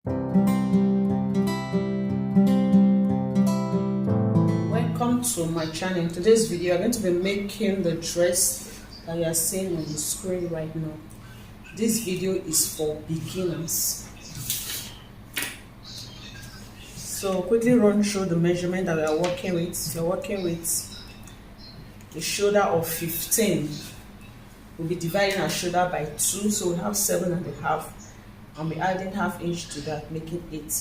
Welcome to my channel. In today's video, I'm going to be making the dress that you are seeing on the screen right now. This video is for beginners. So quickly run through the measurement that we are working with. You're working with a shoulder of 15. We'll be dividing our shoulder by 2, so we have 7.5, and we're adding ½ inch to that, making 8.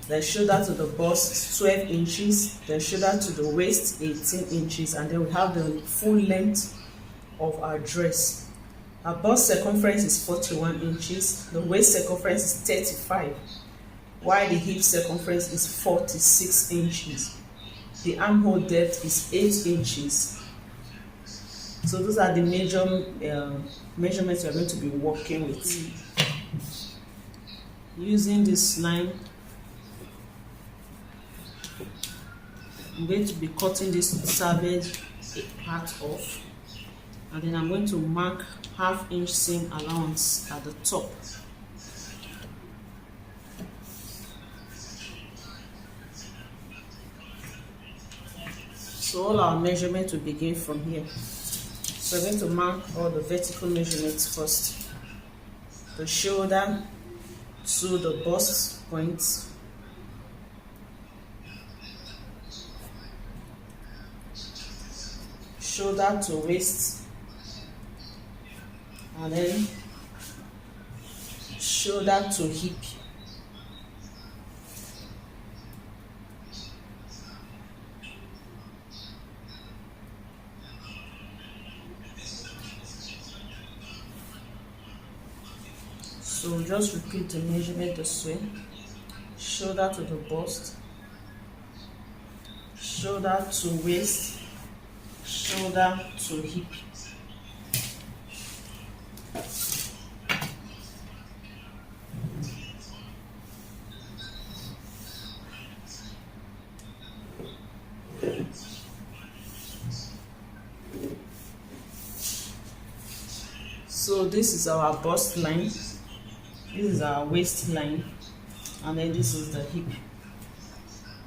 Then shoulder to the bust 12 inches, then shoulder to the waist 18 inches, and then we have the full length of our dress. Our bust circumference is 41 inches, the waist circumference is 35, while the hip circumference is 46 inches. The armhole depth is 8 inches. So those are the major measurements we are going to be working with. Using this line, I'm going to be cutting this salvage part off, and then I'm going to mark ½ inch seam allowance at the top. So all our measurements will begin from here. So we're going to mark all the vertical measurements first. The shoulder to the bust point, shoulder to waist, and then shoulder to hip. So just repeat the measurement this way: shoulder to the bust, shoulder to waist, shoulder to hip. So this is our bust line, this is our waistline, and then this is the hip.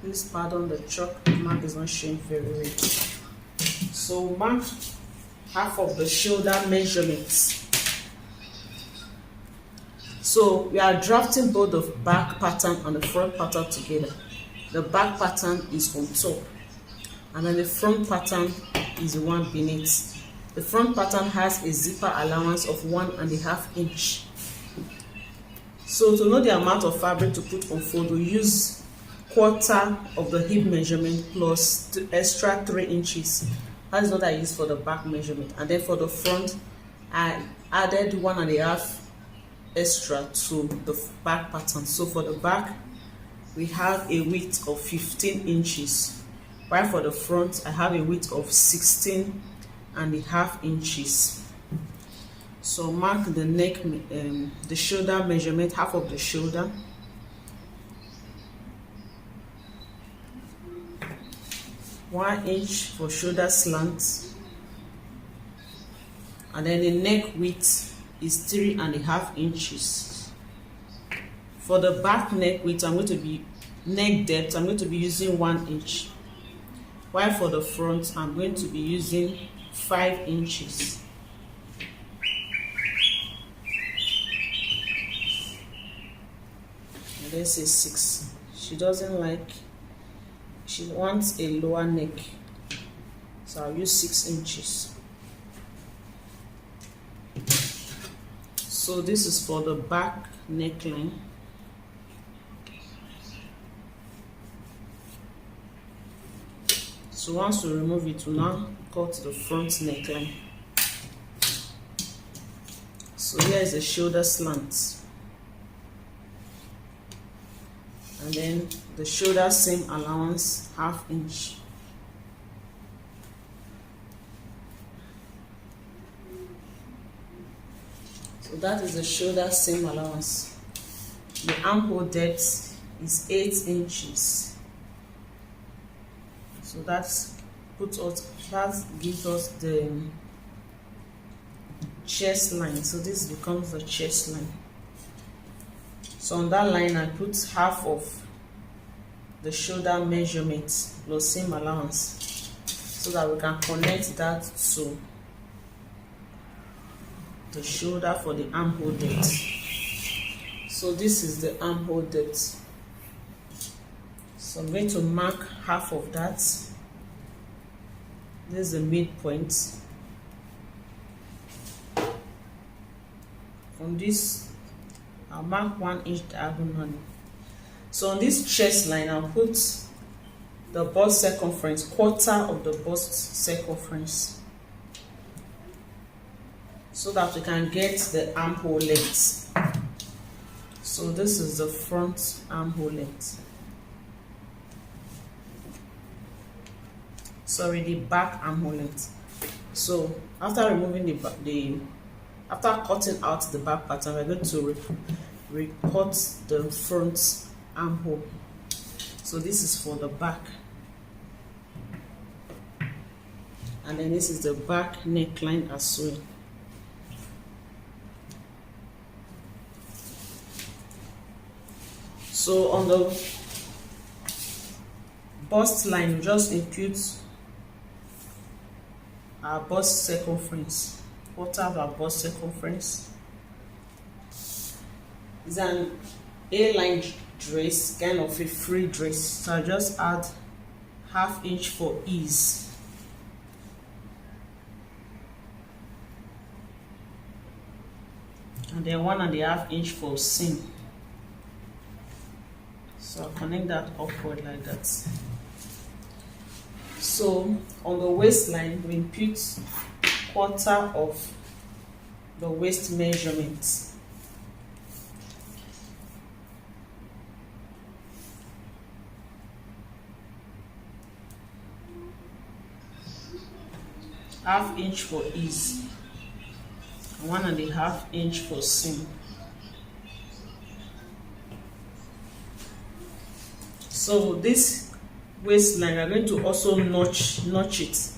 Please pardon the chalk, the mark is not showing very well. So mark half of the shoulder measurements. So we are drafting both the back pattern and the front pattern together. The back pattern is on top, and then the front pattern is the one beneath. The front pattern has a zipper allowance of 1.5 inch. So to know the amount of fabric to put on fold, we use quarter of the hip measurement plus the extra 3 inches. That is what I use for the back measurement. And then for the front, I added 1.5 extra to the back pattern. So for the back, we have a width of 15 inches, while for the front, I have a width of 16.5 inches. So mark the neck, the shoulder measurement, half of the shoulder. One inch for shoulder slant, and then the neck width is 3.5 inches. For the back neck width, neck depth, I'm going to be using 1 inch, while for the front, I'm going to be using 5 inches. And let's say 6. She wants a lower neck, so I'll use 6 inches. So this is for the back neckline. So once we remove it, we'll now cut the front neckline. So here is the shoulder slant, and then the shoulder seam allowance ½ inch. So that is the shoulder seam allowance. The armhole depth is 8 inches. So that gives us the chest line. So this becomes the chest line. So on that line I put half of the shoulder measurement plus seam allowance so that we can connect that to the shoulder for the armhole depth. So this is the armhole depth. So I'm going to mark half of that. This is the midpoint. From this, I'll mark 1 inch diagonally. So on this chest line, I'll put the bust circumference, quarter of the bust circumference, so that we can get the armhole length. So this is the front armhole length. Sorry, the back armhole length. So after removing after cutting out the back pattern, we're going to recut the front armhole. So this is for the back, and then this is the back neckline as well. So on the bust line, we just impute our bust circumference, quarter of our bust circumference. It's an A-line dress, kind of a free dress, so I just add ½ inch for ease. And then 1½ inch for seam. So I'll connect that upward like that. So on the waistline, we impute quarter of the waist measurement. ½ inch for ease, 1½ inch for seam. So this waistline, we are going to also notch it.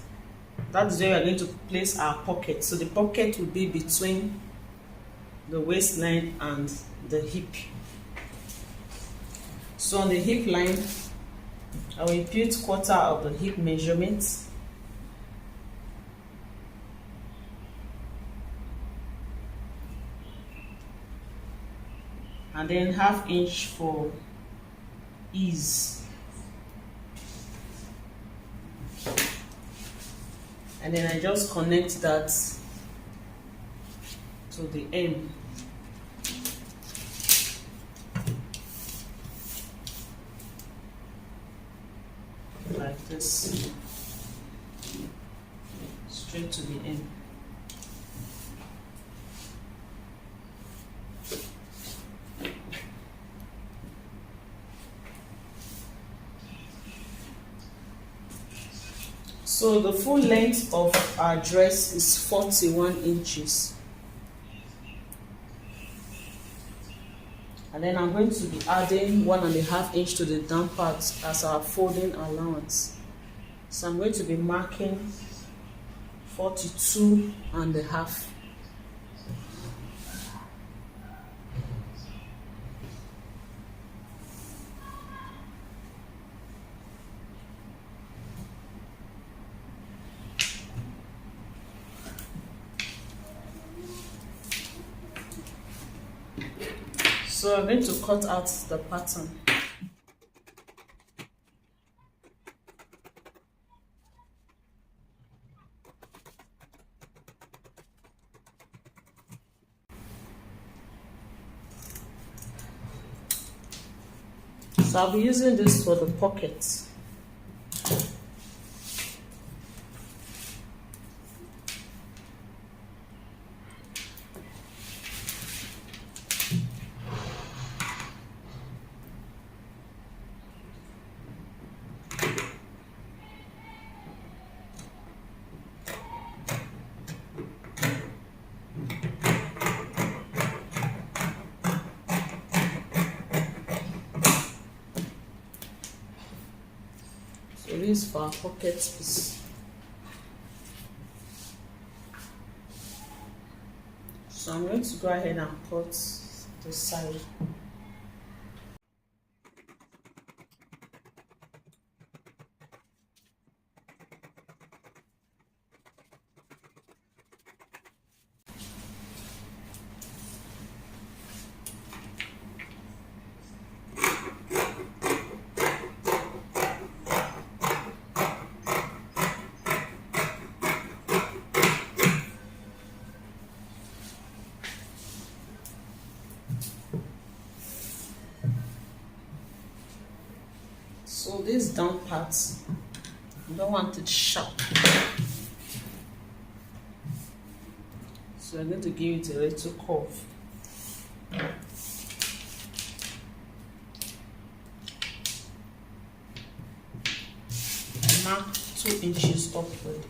That is where we are going to place our pocket. So the pocket will be between the waistline and the hip. So on the hip line, I will impute quarter of the hip measurement. And then ½ inch for ease. And then I just connect that to the end. Like this, straight to the end. So the full length of our dress is 41 inches. And then I'm going to be adding 1½ inch to the down part as our folding allowance. So I'm going to be marking 42½. So I'm going to cut out the pattern. So I'll be using this for the pockets. So this is for our pocket piece. So I'm going to go ahead and cut the side. So this down part, you don't want it sharp. So I'm going to give it a little curve. Mark 2 inches upward.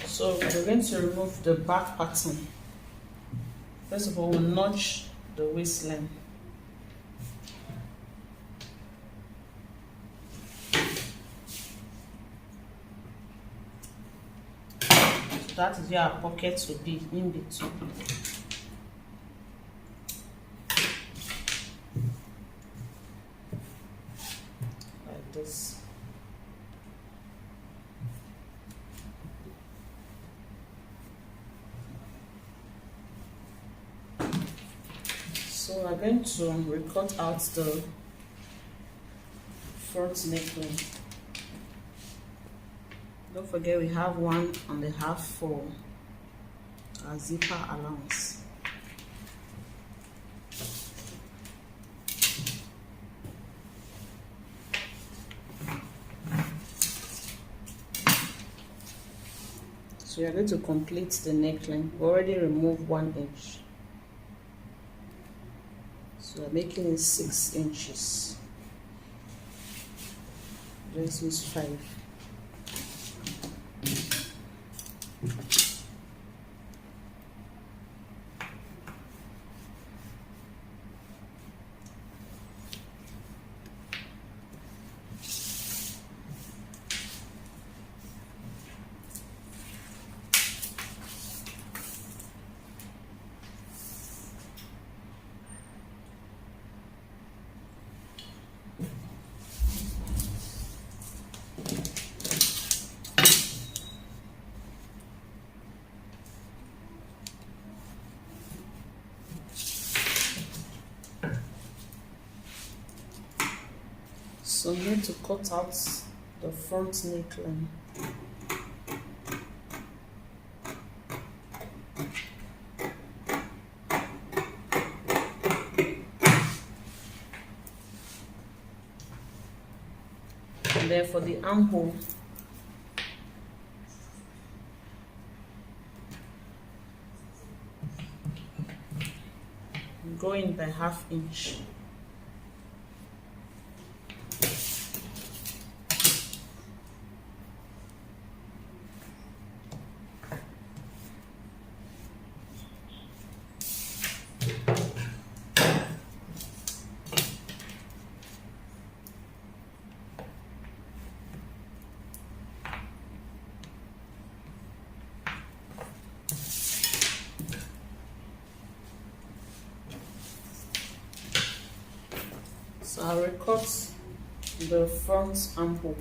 So we're going to remove the back pattern. First of all, we'll notch the waistline. So that is where our pockets will be, in between. Like this. So we're going to recut out the front neckline. Don't forget we have 1.5 for our zipper allowance. So we are going to complete the neckline. We already removed 1 inch. So we're making it 6 inches. Let's use 5. So I'm going to cut out the front neckline. And then for the armhole, go in by 1/2 inch. So I'll recut the front armhole.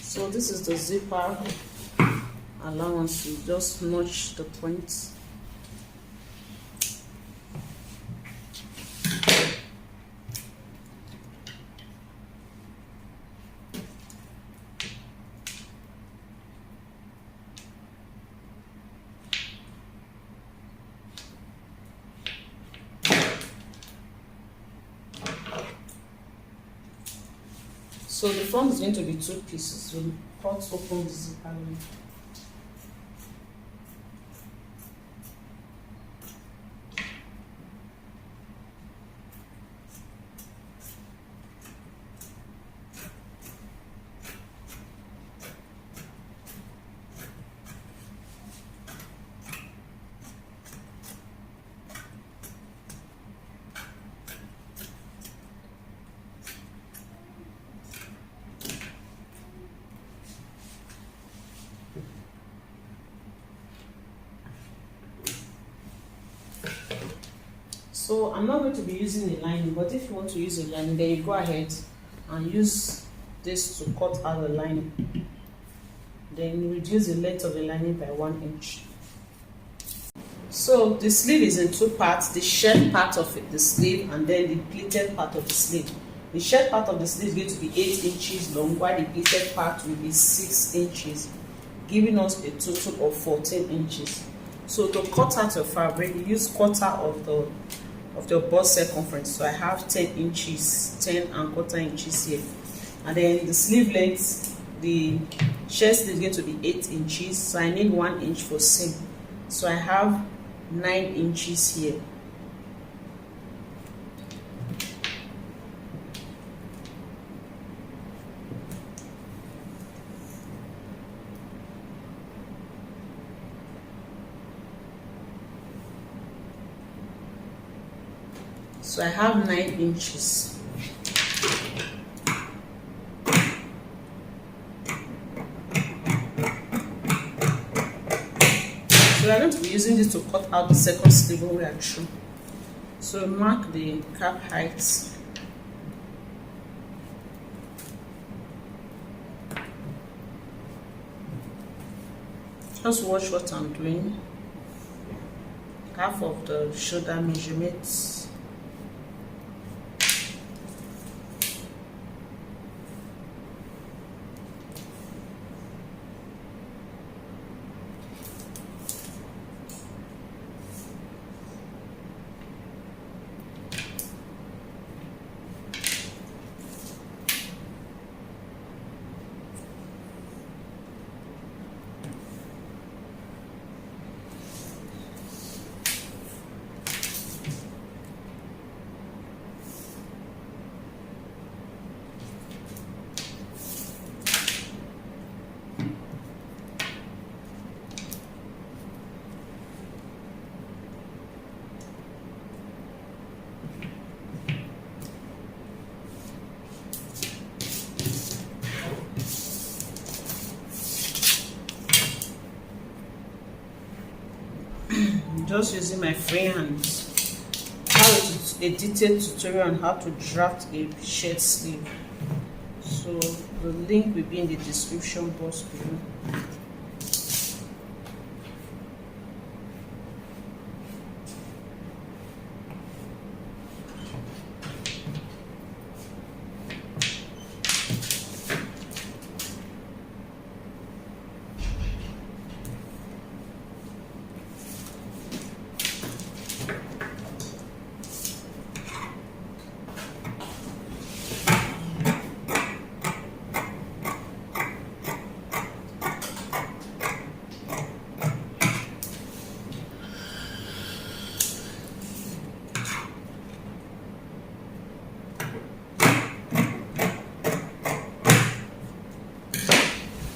So this is the zipper allowance. You just notch the points. So the front is going to be 2 pieces. We'll cut open the zipper line. So I'm not going to be using a lining, but if you want to use a lining, then you go ahead and use this to cut out the lining. Then reduce the length of the lining by 1 inch. So the sleeve is in 2 parts, the shirt part of the sleeve and then the pleated part of the sleeve. The shirt part of the sleeve is going to be 8 inches long, while the pleated part will be 6 inches, giving us a total of 14 inches. So to cut out your fabric, you use quarter of the bust circumference. So I have 10 inches, 10¼ inches here. And then the sleeve length, the shirt sleeve is going to be 8 inches, so I need 1 inch for seam. So I have 9 inches here. So I have 9 inches. So I'm going to be using this to cut out the second sleeve when we are through. So mark the cap height. Just watch what I'm doing. Half of the shoulder measurements. Just using my free hands. A detailed tutorial on how to draft a shirt sleeve. So the link will be in the description box below.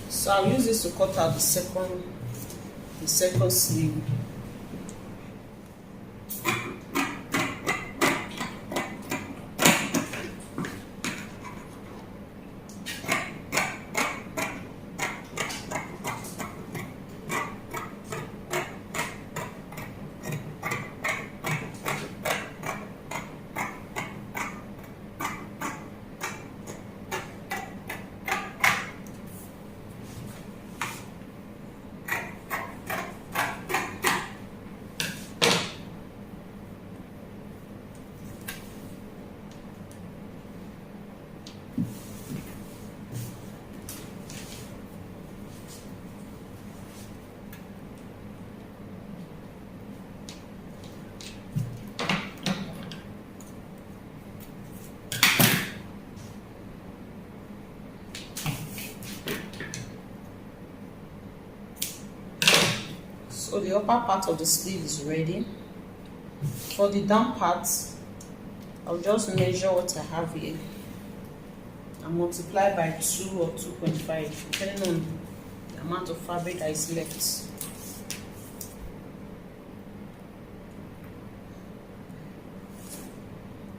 So I'll use this to cut out the second sleeve. So the upper part of the sleeve is ready. For the down part, I'll just measure what I have here and multiply by 2 or 2.5, depending on the amount of fabric that is left.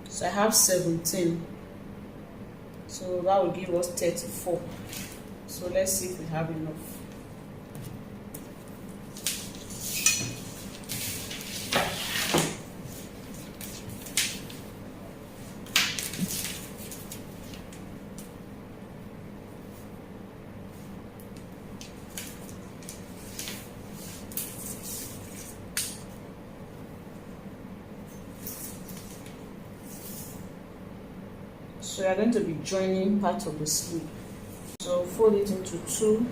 So I have 17. So that will give us 34. So let's see if we have enough. So we are going to be joining part of the sleeve. So fold it into two.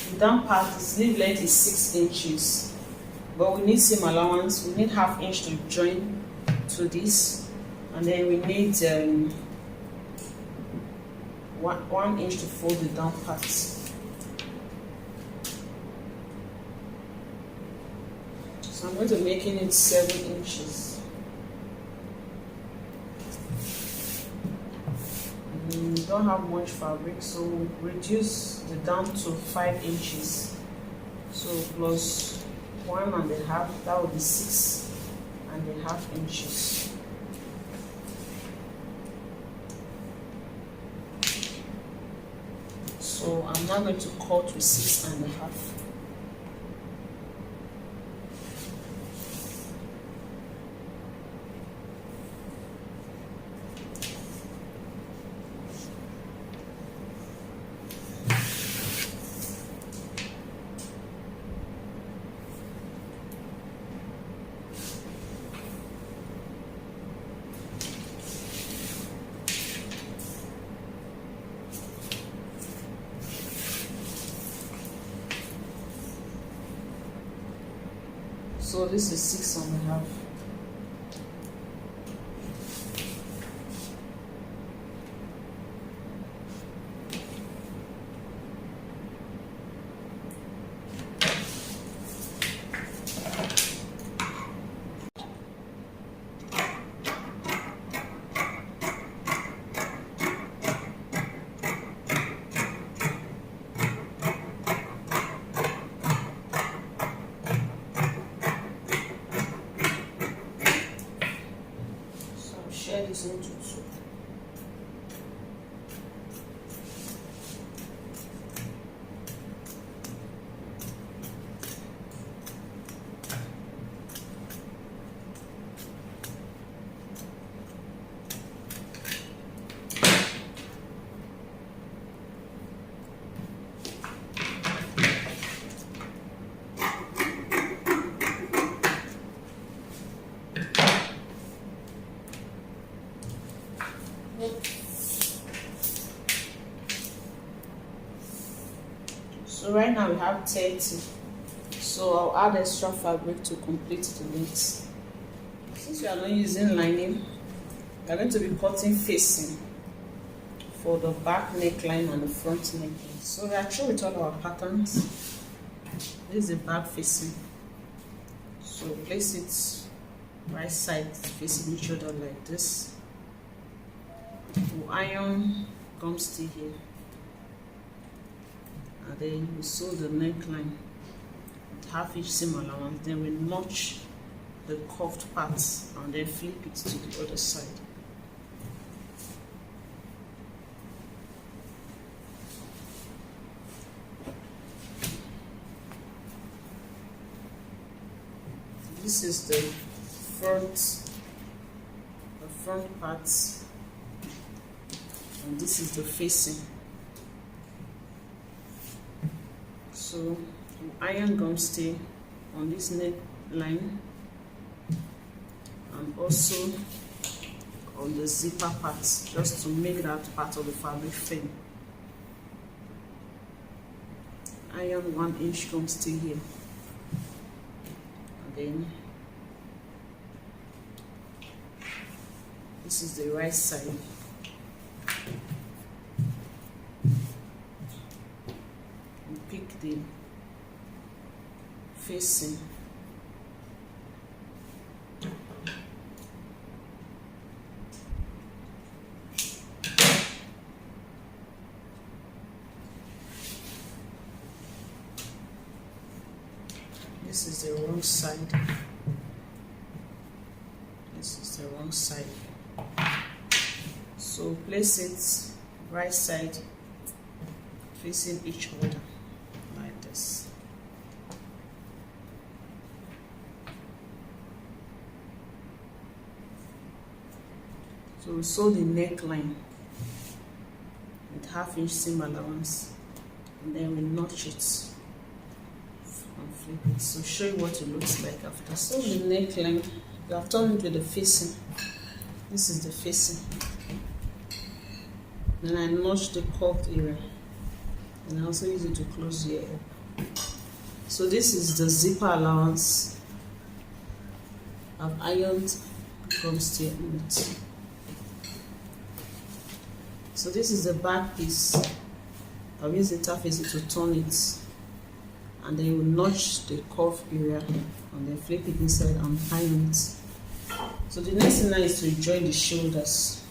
The down part, the sleeve length is 6 inches, but we need seam allowance. We need ½ inch to join to this, and then we need 1 inch to fold the down part. So I'm going to be making it 7 inches. We don't have much fabric, so we'll reduce the down to 5 inches. So plus 1.5, that would be 6.5 inches. So I'm now going to cut with 6.5. So this is 6.5. Share this into two. So right now we have 30. So I'll add extra fabric to complete the length. Since we are not using lining, we are going to be cutting facing for the back neckline and the front neckline. So we are through with all our patterns. This is the back facing. So place it right side facing each other like this. We'll iron gum stay here, and then we sew the neckline with ½ inch seam allowance. Then we notch the curved parts and then flip it to the other side. This is the front part, and this is the facing. So iron gum stay on this neckline and also on the zipper part, just to make that part of the fabric firm. Iron 1 inch gum stay here, and then this is the right side. Pick the facing. This is the wrong side. This is the wrong side. So place it right side facing each other like this. So we sew the neckline with ½ inch seam allowance, and then we notch it and flip it. So show you what it looks like after. So the neckline, you have turned it with the facing. This is the facing. Then I notch the curved area, and I also use it to close here up. So this is the zipper allowance. I've ironed gum stay on it. So this is the back piece. I'll use interfacing to turn it, and then you will notch the curved area and then flip it inside and iron it. So the next thing now is to join the shoulders.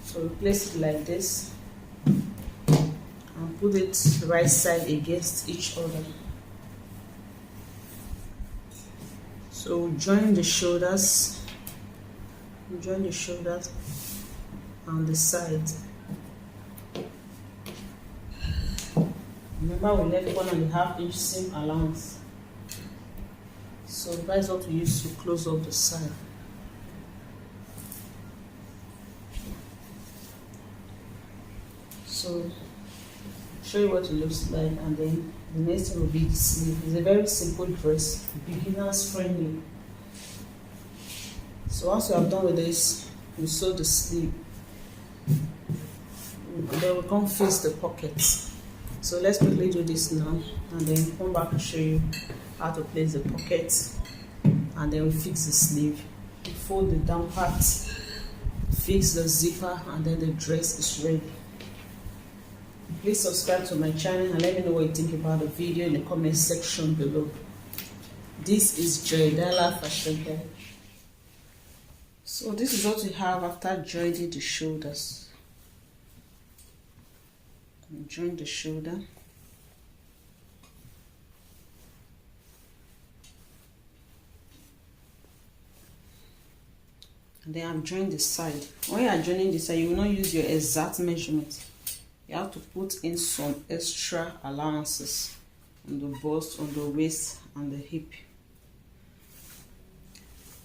So we place it like this and put it right side against each other. So join the shoulders, on the side. Remember, we left 1.5 inch seam allowance. So that is what we use to close up the side. So show you what it looks like, and then the next thing will be the sleeve. It's a very simple dress, beginners friendly. So once you have done with this, you sew the sleeve. Then we come face the pockets. So let's quickly do this now, and then come back and show you how to place the pockets, and then we fix the sleeve. We fold the down part, fix the zipper, and then the dress is ready. Please subscribe to my channel and let me know what you think about the video in the comment section below. This is Joydala Fashion Guide. So this is what we have after joining the shoulders. Join the shoulder. And then I've joined the side. When you are joining the side, you will not use your exact measurement. You have to put in some extra allowances on the bust, on the waist, and the hip.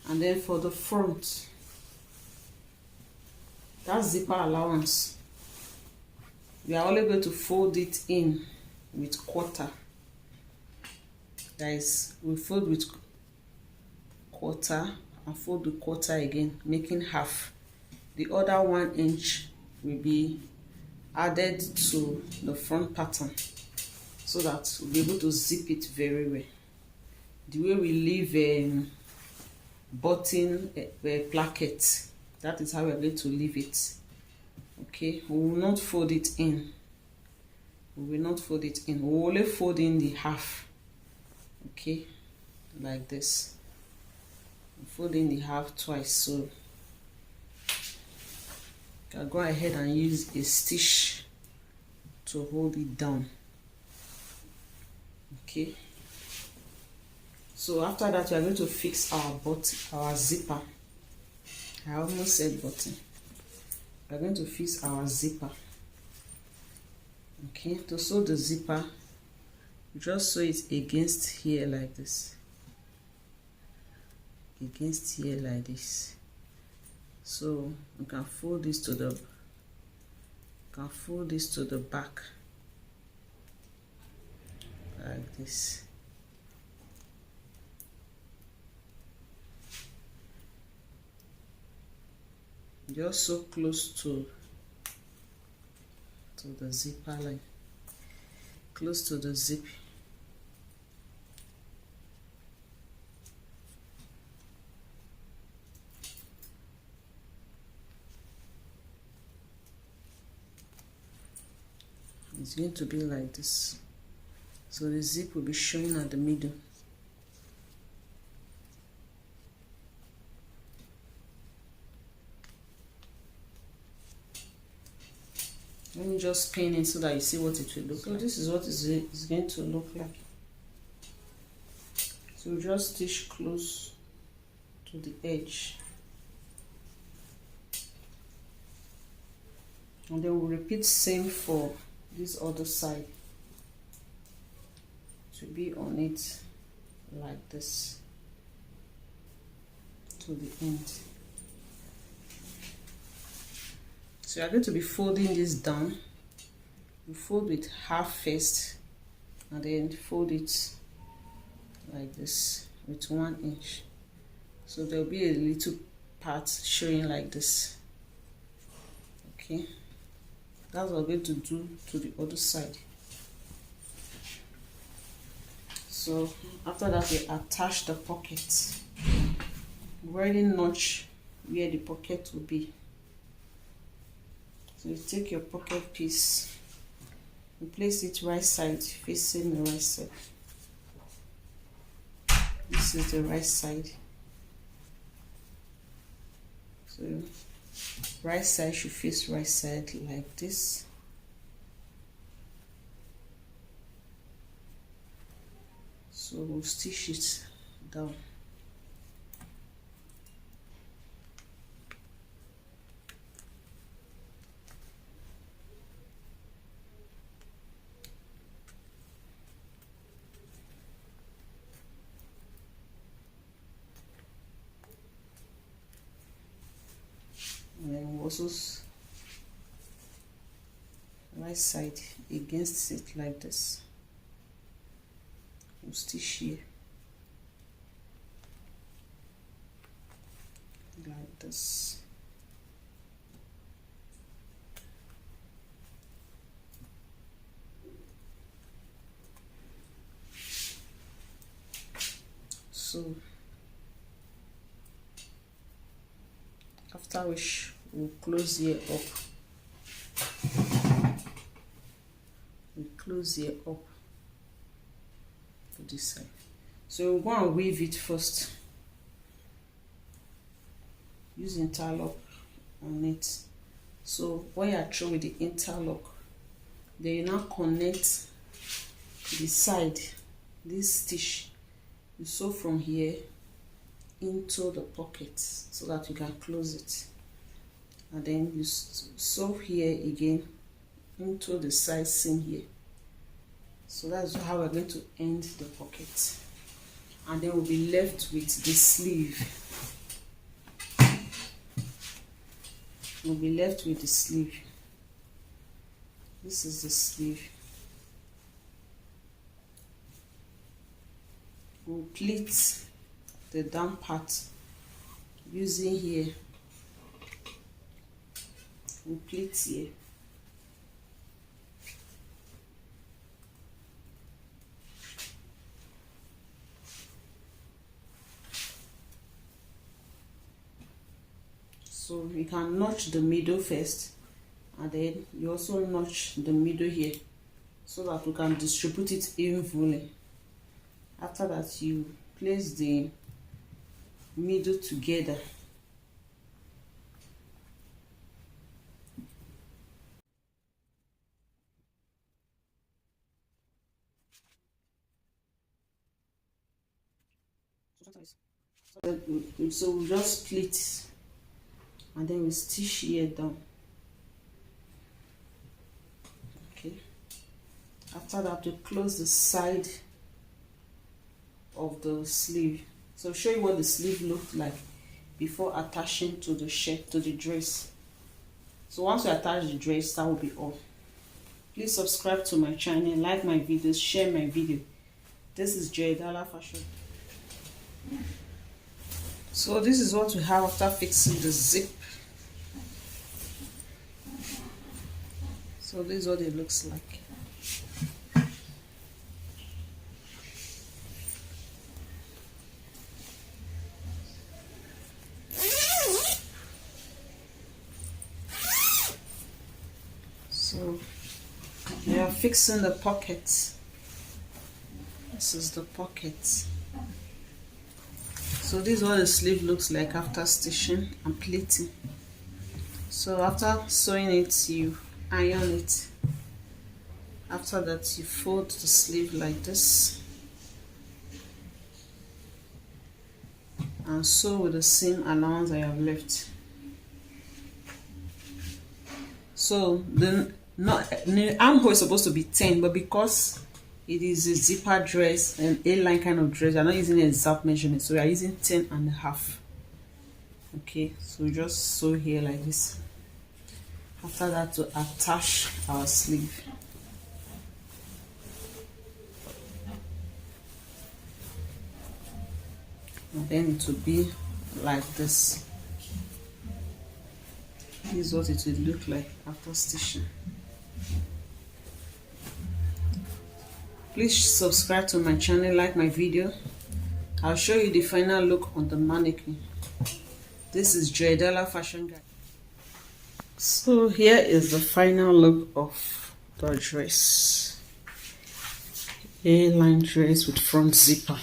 And then for the front, that zipper allowance, we are only going to fold it in with quarter. That is, we fold with quarter and fold the quarter again, making half. The other 1 inch will be added to the front pattern so that we'll be able to zip it very well. The way we leave a button placket, that is how we are going to leave it. Okay, we will not fold it in. We will not fold it in. We will only fold in the half. Okay, like this. Fold in the half twice. So you can go ahead and use a stitch to hold it down. Okay. So after that, we are going to fix our zipper. I almost said button. We are going to fix our zipper. Okay, to sew the zipper, just sew it against here like this. Against here like this. So you can fold this to the back like this. Just so close to the zipper line, close to the zip. It's going to be like this. So the zip will be showing at the middle. Let me just pin it so that you see what it will look like. So this is what it's going to look like. So just stitch close to the edge. And then we'll repeat same for this other side. To be on it like this to the end. So you're going to be folding this down. You fold with half first and then fold it like this with 1 inch. So there'll be a little part showing like this. Okay, that's what we're going to do to the other side. So after that, we attach the pocket. We already notch where the pocket will be. So you take your pocket piece, you place it right side, facing the right side. This is the right side. So right side should face right side like this. So we'll stitch it down. And then we'll also right side against it like this. We'll stitch here like this. So after which we'll close here up. We close here up to this side. So we'll go and weave it first. Use interlock on it. So when you are through with the interlock, then you now connect the side, this stitch, you sew from here into the pocket so that you can close it, and then you sew here again into the side seam here. So that's how we're going to end the pocket, and then we'll be left with the sleeve. We'll be left with the sleeve. This is the sleeve. We'll pleat the down part using here. We'll pleat here. So you can notch the middle first, and then you also notch the middle here so that we can distribute it evenly. After that, you place the middle together. So we just split, and then we stitch here down. Okay. After that, we close the side of the sleeve. So I'll show you what the sleeve looked like before attaching to the shirt, to the dress. So once we attach the dress, that will be all. Please subscribe to my channel, like my videos, share my video. This is Joydala Fashion. So this is what we have after fixing the zip. So this is what it looks like. So we are fixing the pockets. This is the pocket. So this is what the sleeve looks like after stitching and pleating. So after sewing it, you iron it. After that, you fold the sleeve like this and sew with the seam allowance I have left. So the armhole is supposed to be 10, but because it is a zipper dress, an A-line kind of dress, I'm not using an exact measurement, so we are using 10.5. Okay, so we just sew here like this. After that, to attach our sleeve. And then it will be like this. This is what it will look like after stitching. Please subscribe to my channel, like my video. I'll show you the final look on the mannequin. This is Joydella Fashion Guide. So here is the final look of the dress. A-line dress with front zipper.